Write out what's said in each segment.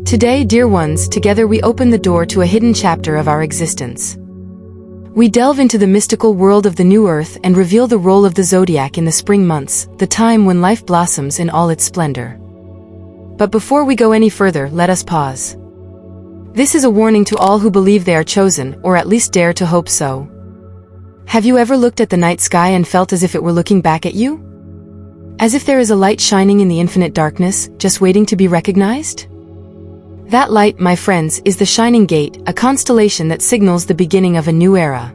Today, dear ones, together we open the door to a hidden chapter of our existence. We delve into the mystical world of the new earth and reveal the role of the zodiac in the spring months, the time when life blossoms in all its splendor. But before we go any further, let us pause. This is a warning to all who believe they are chosen, or at least dare to hope so. Have you ever looked at the night sky and felt as if it were looking back at you? As if there is a light shining in the infinite darkness, just waiting to be recognized? That light, my friends, is the shining gate, a constellation that signals the beginning of a new era.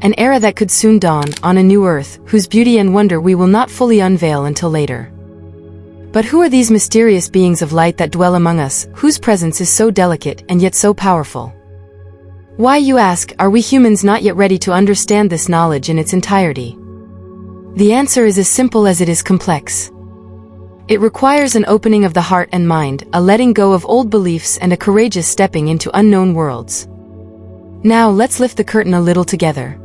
An era that could soon dawn, on a new earth, whose beauty and wonder we will not fully unveil until later. But who are these mysterious beings of light that dwell among us, whose presence is so delicate and yet so powerful? Why, you ask, are we humans not yet ready to understand this knowledge in its entirety? The answer is as simple as it is complex. It requires an opening of the heart and mind, a letting go of old beliefs and a courageous stepping into unknown worlds. Now let's lift the curtain a little together.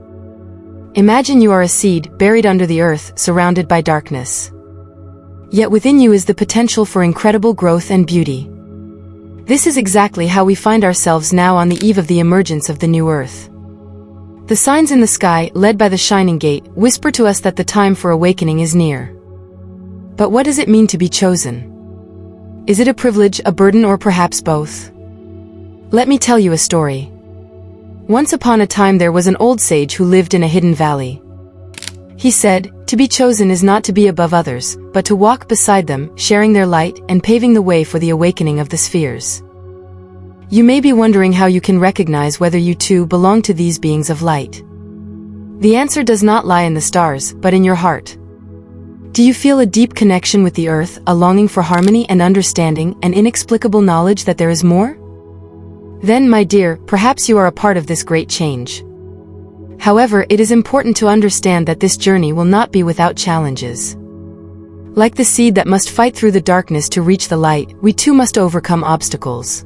Imagine you are a seed, buried under the earth, surrounded by darkness. Yet within you is the potential for incredible growth and beauty. This is exactly how we find ourselves now on the eve of the emergence of the new earth. The signs in the sky, led by the shining gate, whisper to us that the time for awakening is near. But what does it mean to be chosen? Is it a privilege, a burden, or perhaps both? Let me tell you a story. Once upon a time there was an old sage who lived in a hidden valley. He said, "To be chosen is not to be above others, but to walk beside them, sharing their light and paving the way for the awakening of the spheres." You may be wondering how you can recognize whether you too belong to these beings of light. The answer does not lie in the stars, but in your heart. Do you feel a deep connection with the earth, a longing for harmony and understanding, an inexplicable knowledge that there is more? Then, my dear, perhaps you are a part of this great change. However, it is important to understand that this journey will not be without challenges. Like the seed that must fight through the darkness to reach the light, we too must overcome obstacles.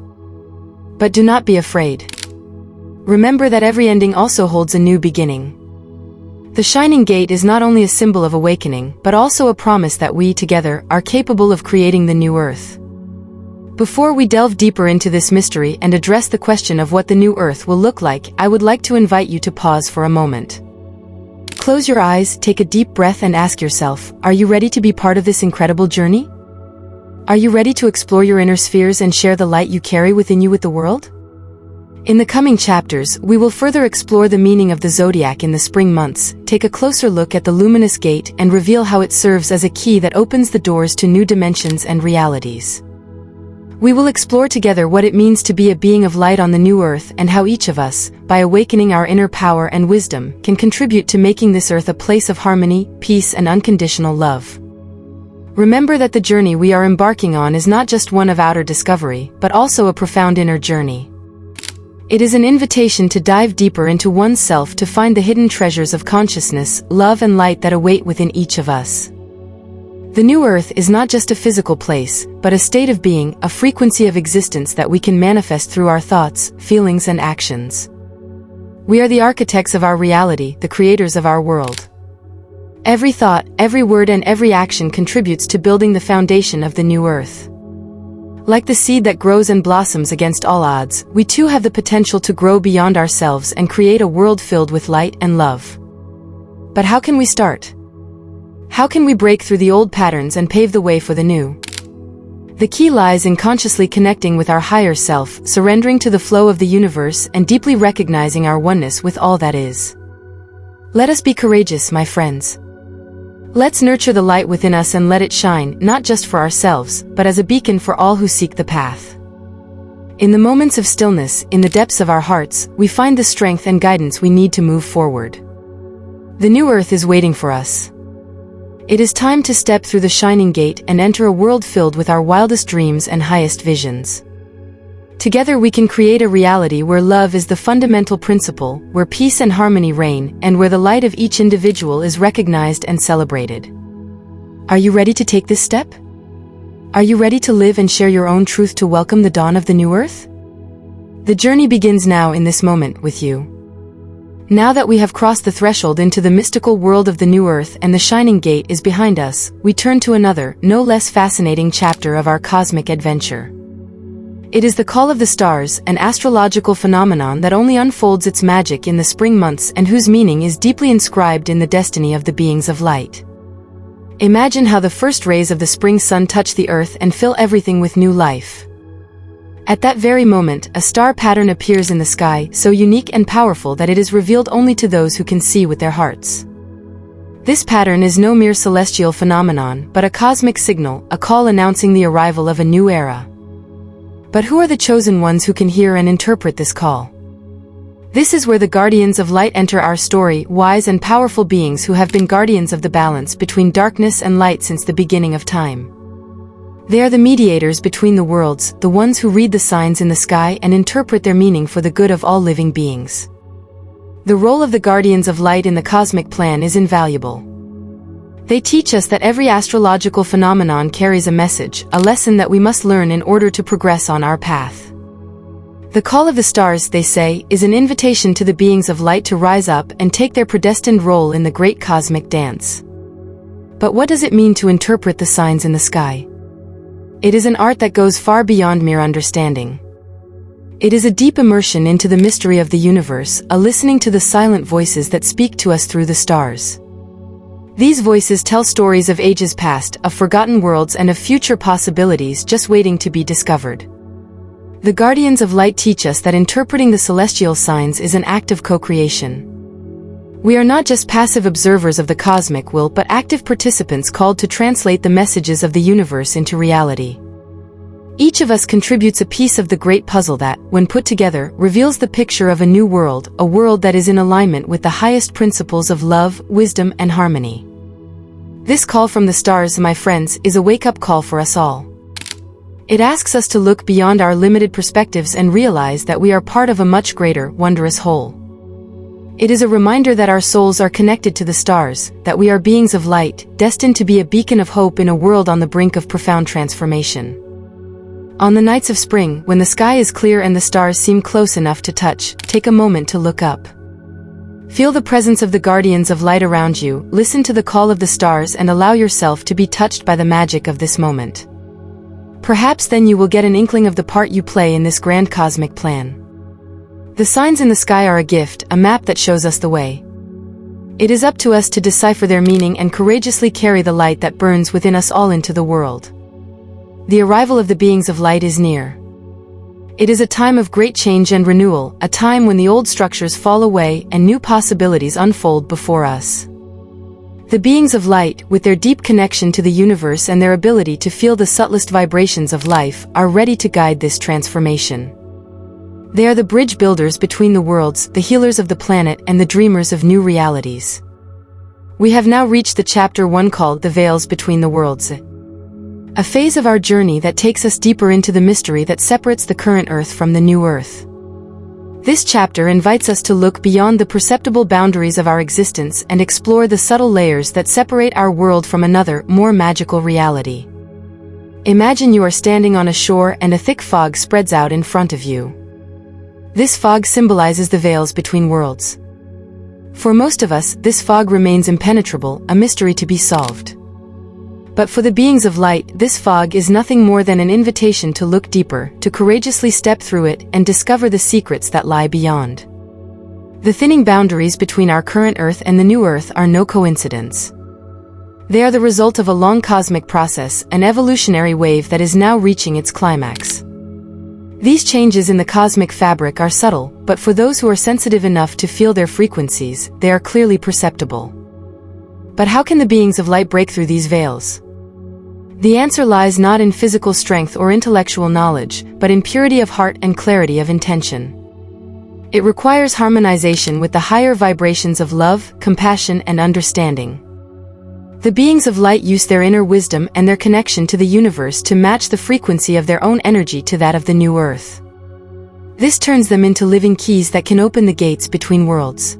But do not be afraid. Remember that every ending also holds a new beginning. The shining gate is not only a symbol of awakening, but also a promise that we, together, are capable of creating the new earth. Before we delve deeper into this mystery and address the question of what the new earth will look like, I would like to invite you to pause for a moment. Close your eyes, take a deep breath and ask yourself, are you ready to be part of this incredible journey? Are you ready to explore your inner spheres and share the light you carry within you with the world? In the coming chapters, we will further explore the meaning of the zodiac in the spring months, take a closer look at the luminous gate and reveal how it serves as a key that opens the doors to new dimensions and realities. We will explore together what it means to be a being of light on the new earth and how each of us, by awakening our inner power and wisdom, can contribute to making this earth a place of harmony, peace, and unconditional love. Remember that the journey we are embarking on is not just one of outer discovery, but also a profound inner journey. It is an invitation to dive deeper into oneself to find the hidden treasures of consciousness, love, and light that await within each of us. The new earth is not just a physical place, but a state of being, a frequency of existence that we can manifest through our thoughts, feelings, and actions. We are the architects of our reality, the creators of our world. Every thought, every word, and every action contributes to building the foundation of the new earth. Like the seed that grows and blossoms against all odds, we too have the potential to grow beyond ourselves and create a world filled with light and love. But how can we start? How can we break through the old patterns and pave the way for the new? The key lies in consciously connecting with our higher self, surrendering to the flow of the universe, and deeply recognizing our oneness with all that is. Let us be courageous, my friends. Let's nurture the light within us and let it shine, not just for ourselves, but as a beacon for all who seek the path. In the moments of stillness, in the depths of our hearts, we find the strength and guidance we need to move forward. The new earth is waiting for us. It is time to step through the shining gate and enter a world filled with our wildest dreams and highest visions. Together we can create a reality where love is the fundamental principle, where peace and harmony reign, and where the light of each individual is recognized and celebrated. Are you ready to take this step? Are you ready to live and share your own truth to welcome the dawn of the new earth? The journey begins now in this moment with you. Now that we have crossed the threshold into the mystical world of the new earth and the shining gate is behind us, we turn to another, no less fascinating chapter of our cosmic adventure. It is the call of the stars, an astrological phenomenon that only unfolds its magic in the spring months and whose meaning is deeply inscribed in the destiny of the beings of light. Imagine how the first rays of the spring sun touch the earth and fill everything with new life. At that very moment, a star pattern appears in the sky, so unique and powerful that it is revealed only to those who can see with their hearts. This pattern is no mere celestial phenomenon, but a cosmic signal, a call announcing the arrival of a new era. But who are the chosen ones who can hear and interpret this call? This is where the guardians of light enter our story, wise and powerful beings who have been guardians of the balance between darkness and light since the beginning of time. They are the mediators between the worlds, the ones who read the signs in the sky and interpret their meaning for the good of all living beings. The role of the guardians of light in the cosmic plan is invaluable. They teach us that every astrological phenomenon carries a message, a lesson that we must learn in order to progress on our path. The call of the stars, they say, is an invitation to the beings of light to rise up and take their predestined role in the great cosmic dance. But what does it mean to interpret the signs in the sky? It is an art that goes far beyond mere understanding. It is a deep immersion into the mystery of the universe, a listening to the silent voices that speak to us through the stars. These voices tell stories of ages past, of forgotten worlds and of future possibilities just waiting to be discovered. The guardians of light teach us that interpreting the celestial signs is an act of co-creation. We are not just passive observers of the cosmic will but active participants called to translate the messages of the universe into reality. Each of us contributes a piece of the great puzzle that, when put together, reveals the picture of a new world, a world that is in alignment with the highest principles of love, wisdom, and harmony. This call from the stars, my friends, is a wake-up call for us all. It asks us to look beyond our limited perspectives and realize that we are part of a much greater, wondrous whole. It is a reminder that our souls are connected to the stars, that we are beings of light, destined to be a beacon of hope in a world on the brink of profound transformation. On the nights of spring, when the sky is clear and the stars seem close enough to touch, take a moment to look up. Feel the presence of the guardians of light around you, listen to the call of the stars and allow yourself to be touched by the magic of this moment. Perhaps then you will get an inkling of the part you play in this grand cosmic plan. The signs in the sky are a gift, a map that shows us the way. It is up to us to decipher their meaning and courageously carry the light that burns within us all into the world. The arrival of the beings of light is near. It is a time of great change and renewal, a time when the old structures fall away and new possibilities unfold before us. The beings of light, with their deep connection to the universe and their ability to feel the subtlest vibrations of life, are ready to guide this transformation. They are the bridge builders between the worlds, the healers of the planet and the dreamers of new realities. We have now reached the chapter 1 called The Veils Between the Worlds. A phase of our journey that takes us deeper into the mystery that separates the current Earth from the new Earth. This chapter invites us to look beyond the perceptible boundaries of our existence and explore the subtle layers that separate our world from another, more magical reality. Imagine you are standing on a shore and a thick fog spreads out in front of you. This fog symbolizes the veils between worlds. For most of us, this fog remains impenetrable, a mystery to be solved. But for the beings of light, this fog is nothing more than an invitation to look deeper, to courageously step through it and discover the secrets that lie beyond. The thinning boundaries between our current Earth and the new Earth are no coincidence. They are the result of a long cosmic process, an evolutionary wave that is now reaching its climax. These changes in the cosmic fabric are subtle, but for those who are sensitive enough to feel their frequencies, they are clearly perceptible. But how can the beings of light break through these veils? The answer lies not in physical strength or intellectual knowledge, but in purity of heart and clarity of intention. It requires harmonization with the higher vibrations of love, compassion, and understanding. The beings of light use their inner wisdom and their connection to the universe to match the frequency of their own energy to that of the new Earth. This turns them into living keys that can open the gates between worlds.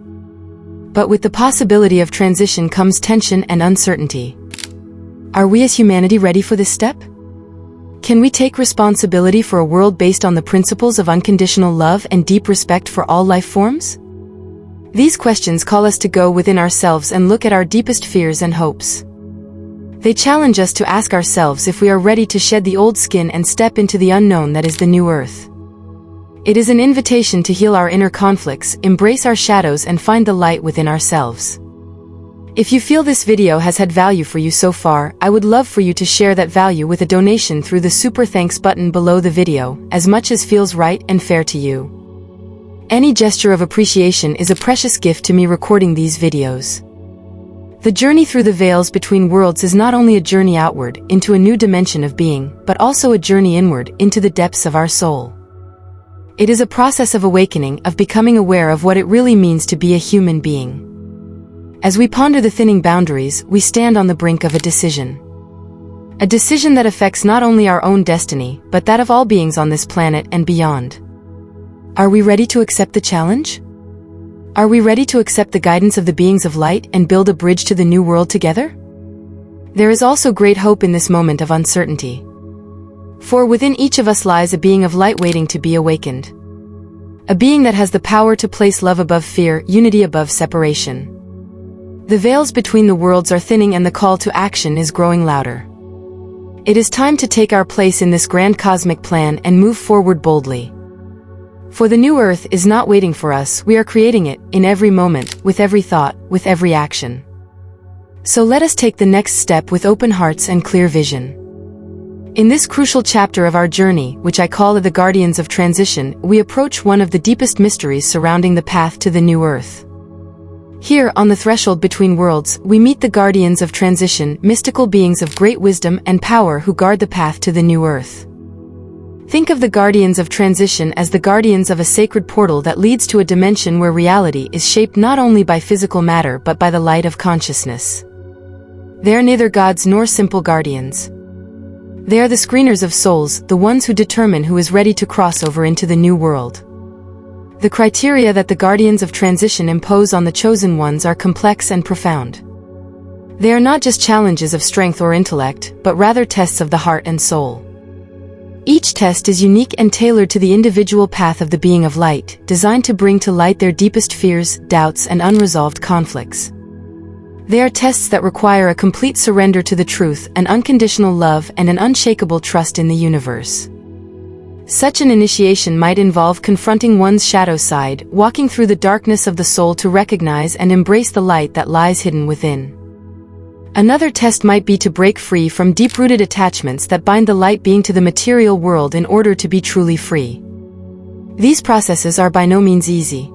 But with the possibility of transition comes tension and uncertainty. Are we as humanity ready for this step? Can we take responsibility for a world based on the principles of unconditional love and deep respect for all life forms? These questions call us to go within ourselves and look at our deepest fears and hopes. They challenge us to ask ourselves if we are ready to shed the old skin and step into the unknown that is the new earth. It is an invitation to heal our inner conflicts, embrace our shadows, and find the light within ourselves. If you feel this video has had value for you so far, I would love for you to share that value with a donation through the super thanks button below the video, as much as feels right and fair to you. Any gesture of appreciation is a precious gift to me recording these videos. The journey through the veils between worlds is not only a journey outward, into a new dimension of being, but also a journey inward, into the depths of our soul. It is a process of awakening, of becoming aware of what it really means to be a human being. As we ponder the thinning boundaries, we stand on the brink of a decision. A decision that affects not only our own destiny, but that of all beings on this planet and beyond. Are we ready to accept the challenge? Are we ready to accept the guidance of the beings of light and build a bridge to the new world together? There is also great hope in this moment of uncertainty. For within each of us lies a being of light waiting to be awakened. A being that has the power to place love above fear, unity above separation. The veils between the worlds are thinning and the call to action is growing louder. It is time to take our place in this grand cosmic plan and move forward boldly. For the new earth is not waiting for us, we are creating it, in every moment, with every thought, with every action. So let us take the next step with open hearts and clear vision. In this crucial chapter of our journey, which I call the Guardians of Transition, we approach one of the deepest mysteries surrounding the path to the new earth. Here, on the threshold between worlds, we meet the Guardians of Transition, mystical beings of great wisdom and power who guard the path to the new earth. Think of the Guardians of Transition as the guardians of a sacred portal that leads to a dimension where reality is shaped not only by physical matter but by the light of consciousness. They are neither gods nor simple guardians. They are the screeners of souls, the ones who determine who is ready to cross over into the new world. The criteria that the Guardians of Transition impose on the chosen ones are complex and profound. They are not just challenges of strength or intellect, but rather tests of the heart and soul. Each test is unique and tailored to the individual path of the being of light, designed to bring to light their deepest fears, doubts, and unresolved conflicts. They are tests that require a complete surrender to the truth, an unconditional love, and an unshakable trust in the universe. Such an initiation might involve confronting one's shadow side, walking through the darkness of the soul to recognize and embrace the light that lies hidden within. Another test might be to break free from deep-rooted attachments that bind the light being to the material world in order to be truly free. These processes are by no means easy.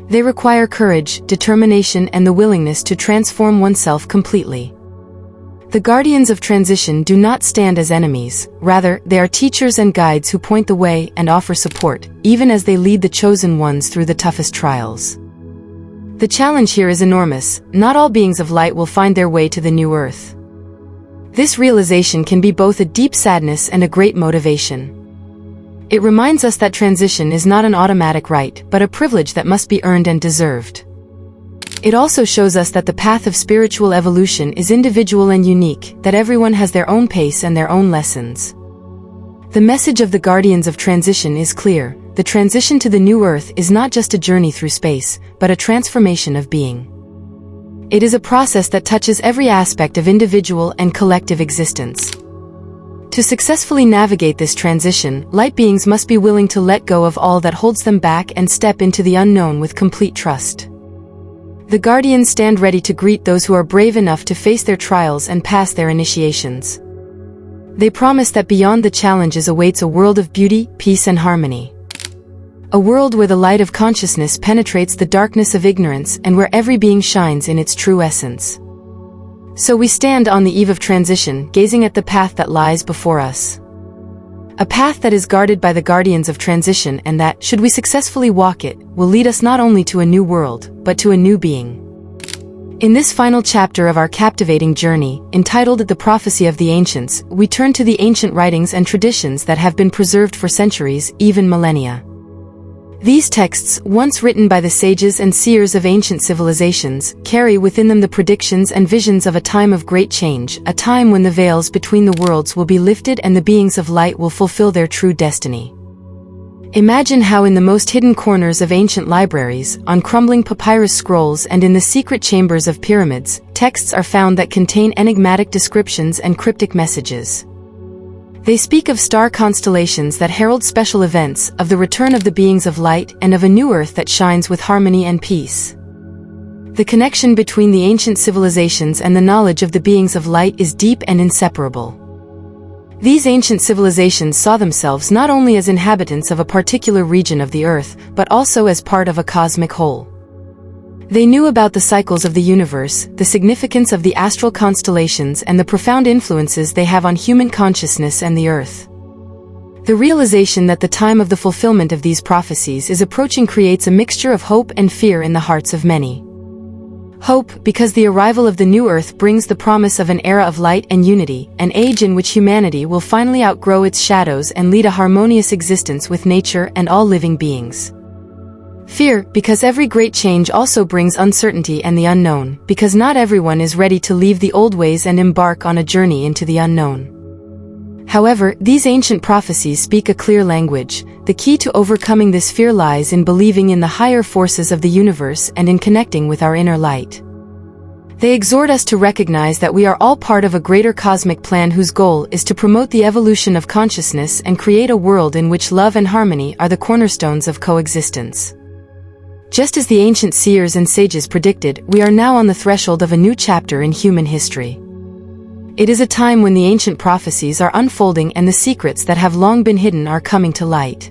They require courage, determination, and the willingness to transform oneself completely. The Guardians of Transition do not stand as enemies, rather, they are teachers and guides who point the way and offer support, even as they lead the chosen ones through the toughest trials. The challenge here is enormous. Not all beings of light will find their way to the new earth. This realization can be both a deep sadness and a great motivation. It reminds us that transition is not an automatic right, but a privilege that must be earned and deserved. It also shows us that the path of spiritual evolution is individual and unique, that everyone has their own pace and their own lessons. The message of the Guardians of Transition is clear. The transition to the new earth is not just a journey through space, but a transformation of being. It is a process that touches every aspect of individual and collective existence. To successfully navigate this transition, light beings must be willing to let go of all that holds them back and step into the unknown with complete trust. The Guardians stand ready to greet those who are brave enough to face their trials and pass their initiations. They promise that beyond the challenges awaits a world of beauty, peace, and harmony. A world where the light of consciousness penetrates the darkness of ignorance and where every being shines in its true essence. So we stand on the eve of transition, gazing at the path that lies before us. A path that is guarded by the Guardians of Transition and that, should we successfully walk it, will lead us not only to a new world, but to a new being. In this final chapter of our captivating journey, entitled The Prophecy of the Ancients, we turn to the ancient writings and traditions that have been preserved for centuries, even millennia. These texts, once written by the sages and seers of ancient civilizations, carry within them the predictions and visions of a time of great change, a time when the veils between the worlds will be lifted and the beings of light will fulfill their true destiny. Imagine how in the most hidden corners of ancient libraries, on crumbling papyrus scrolls and in the secret chambers of pyramids, texts are found that contain enigmatic descriptions and cryptic messages. They speak of star constellations that herald special events, of the return of the beings of light, and of a new earth that shines with harmony and peace. The connection between the ancient civilizations and the knowledge of the beings of light is deep and inseparable. These ancient civilizations saw themselves not only as inhabitants of a particular region of the earth, but also as part of a cosmic whole. They knew about the cycles of the universe, the significance of the astral constellations, and the profound influences they have on human consciousness and the earth. The realization that the time of the fulfillment of these prophecies is approaching creates a mixture of hope and fear in the hearts of many. Hope, because the arrival of the new earth brings the promise of an era of light and unity, an age in which humanity will finally outgrow its shadows and lead a harmonious existence with nature and all living beings. Fear, because every great change also brings uncertainty and the unknown, because not everyone is ready to leave the old ways and embark on a journey into the unknown. However, these ancient prophecies speak a clear language. The key to overcoming this fear lies in believing in the higher forces of the universe and in connecting with our inner light. They exhort us to recognize that we are all part of a greater cosmic plan whose goal is to promote the evolution of consciousness and create a world in which love and harmony are the cornerstones of coexistence. Just as the ancient seers and sages predicted, we are now on the threshold of a new chapter in human history. It is a time when the ancient prophecies are unfolding and the secrets that have long been hidden are coming to light.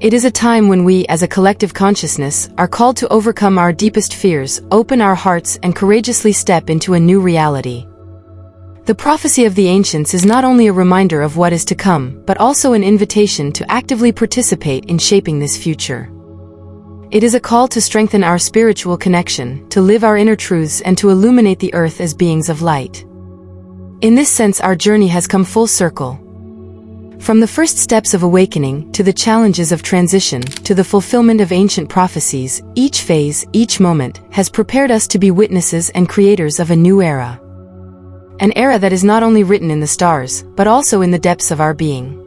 It is a time when we, as a collective consciousness, are called to overcome our deepest fears, open our hearts, and courageously step into a new reality. The prophecy of the ancients is not only a reminder of what is to come, but also an invitation to actively participate in shaping this future. It is a call to strengthen our spiritual connection, to live our inner truths, and to illuminate the earth as beings of light. In this sense, our journey has come full circle. From the first steps of awakening, to the challenges of transition, to the fulfillment of ancient prophecies, each phase, each moment, has prepared us to be witnesses and creators of a new era. An era that is not only written in the stars, but also in the depths of our being.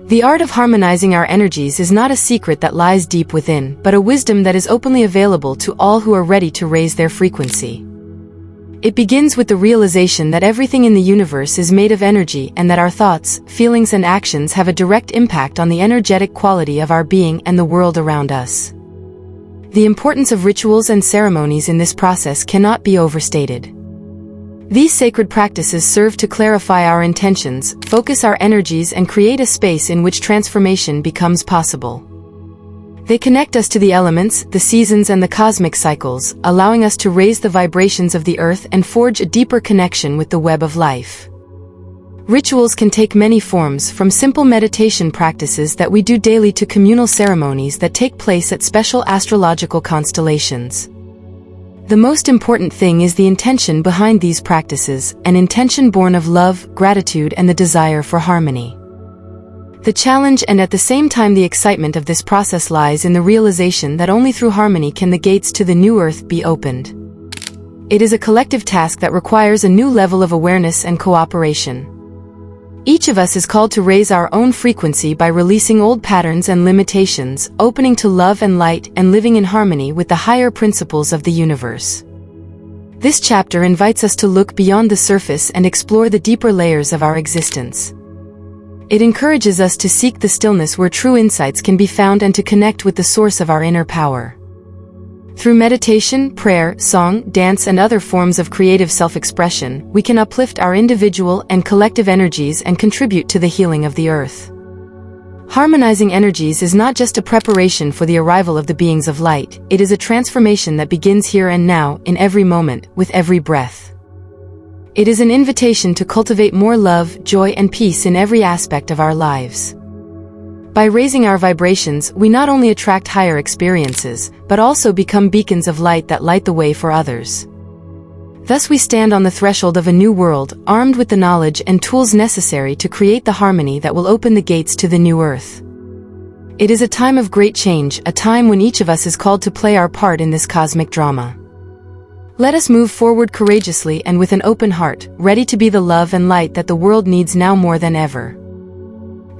The art of harmonizing our energies is not a secret that lies deep within, but a wisdom that is openly available to all who are ready to raise their frequency. It begins with the realization that everything in the universe is made of energy and that our thoughts, feelings, and actions have a direct impact on the energetic quality of our being and the world around us. The importance of rituals and ceremonies in this process cannot be overstated. These sacred practices serve to clarify our intentions, focus our energies, and create a space in which transformation becomes possible. They connect us to the elements, the seasons, and the cosmic cycles, allowing us to raise the vibrations of the earth and forge a deeper connection with the web of life. Rituals can take many forms, from simple meditation practices that we do daily to communal ceremonies that take place at special astrological constellations. The most important thing is the intention behind these practices, an intention born of love, gratitude, and the desire for harmony. The challenge and at the same time the excitement of this process lies in the realization that only through harmony can the gates to the new earth be opened. It is a collective task that requires a new level of awareness and cooperation. Each of us is called to raise our own frequency by releasing old patterns and limitations, opening to love and light, and living in harmony with the higher principles of the universe. This chapter invites us to look beyond the surface and explore the deeper layers of our existence. It encourages us to seek the stillness where true insights can be found and to connect with the source of our inner power. Through meditation, prayer, song, dance, and other forms of creative self-expression, we can uplift our individual and collective energies and contribute to the healing of the earth. Harmonizing energies is not just a preparation for the arrival of the beings of light, it is a transformation that begins here and now, in every moment, with every breath. It is an invitation to cultivate more love, joy, and peace in every aspect of our lives. By raising our vibrations, we not only attract higher experiences, but also become beacons of light that light the way for others. Thus we stand on the threshold of a new world, armed with the knowledge and tools necessary to create the harmony that will open the gates to the new earth. It is a time of great change, a time when each of us is called to play our part in this cosmic drama. Let us move forward courageously and with an open heart, ready to be the love and light that the world needs now more than ever.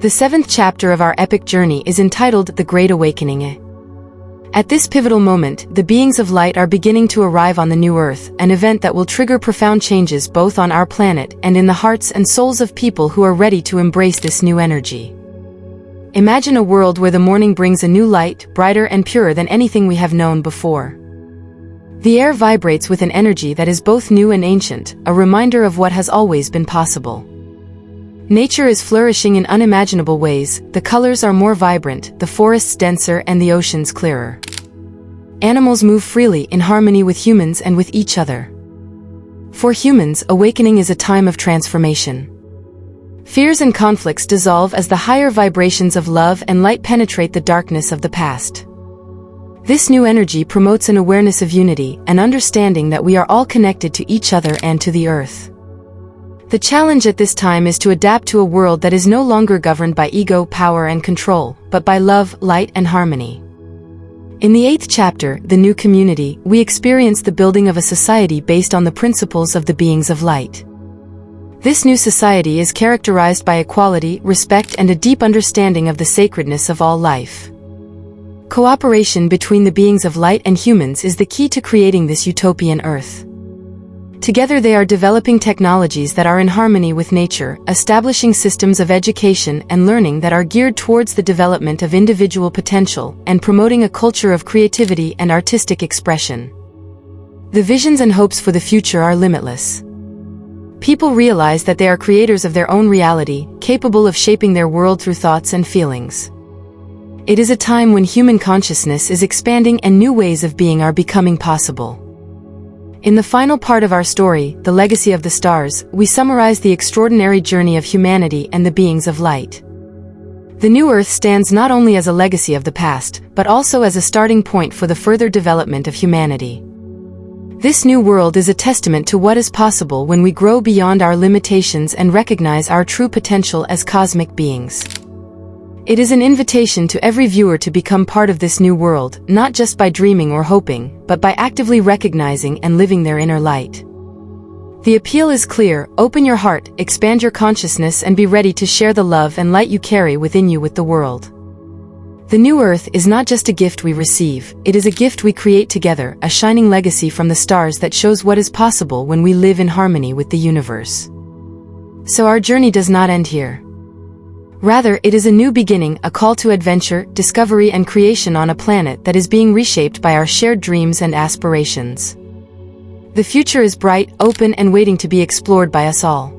The 7th chapter of our epic journey is entitled The Great Awakening. At this pivotal moment, the beings of light are beginning to arrive on the new Earth, an event that will trigger profound changes both on our planet and in the hearts and souls of people who are ready to embrace this new energy. Imagine a world where the morning brings a new light, brighter and purer than anything we have known before. The air vibrates with an energy that is both new and ancient, a reminder of what has always been possible. Nature is flourishing in unimaginable ways, the colors are more vibrant, the forests denser and the oceans clearer. Animals move freely in harmony with humans and with each other. For humans, awakening is a time of transformation. Fears and conflicts dissolve as the higher vibrations of love and light penetrate the darkness of the past. This new energy promotes an awareness of unity, an understanding that we are all connected to each other and to the earth. The challenge at this time is to adapt to a world that is no longer governed by ego, power and control, but by love, light and harmony. In the 8th chapter, The New Community, we experience the building of a society based on the principles of the beings of light. This new society is characterized by equality, respect and a deep understanding of the sacredness of all life. Cooperation between the beings of light and humans is the key to creating this utopian Earth. Together they are developing technologies that are in harmony with nature, establishing systems of education and learning that are geared towards the development of individual potential, and promoting a culture of creativity and artistic expression. The visions and hopes for the future are limitless. People realize that they are creators of their own reality, capable of shaping their world through thoughts and feelings. It is a time when human consciousness is expanding and new ways of being are becoming possible. In the final part of our story, The Legacy of the Stars, we summarize the extraordinary journey of humanity and the beings of light. The new Earth stands not only as a legacy of the past, but also as a starting point for the further development of humanity. This new world is a testament to what is possible when we grow beyond our limitations and recognize our true potential as cosmic beings. It is an invitation to every viewer to become part of this new world, not just by dreaming or hoping, but by actively recognizing and living their inner light. The appeal is clear: open your heart, expand your consciousness and be ready to share the love and light you carry within you with the world. The new Earth is not just a gift we receive, it is a gift we create together, a shining legacy from the stars that shows what is possible when we live in harmony with the universe. So our journey does not end here. Rather, it is a new beginning, a call to adventure, discovery and creation on a planet that is being reshaped by our shared dreams and aspirations. The future is bright, open and waiting to be explored by us all.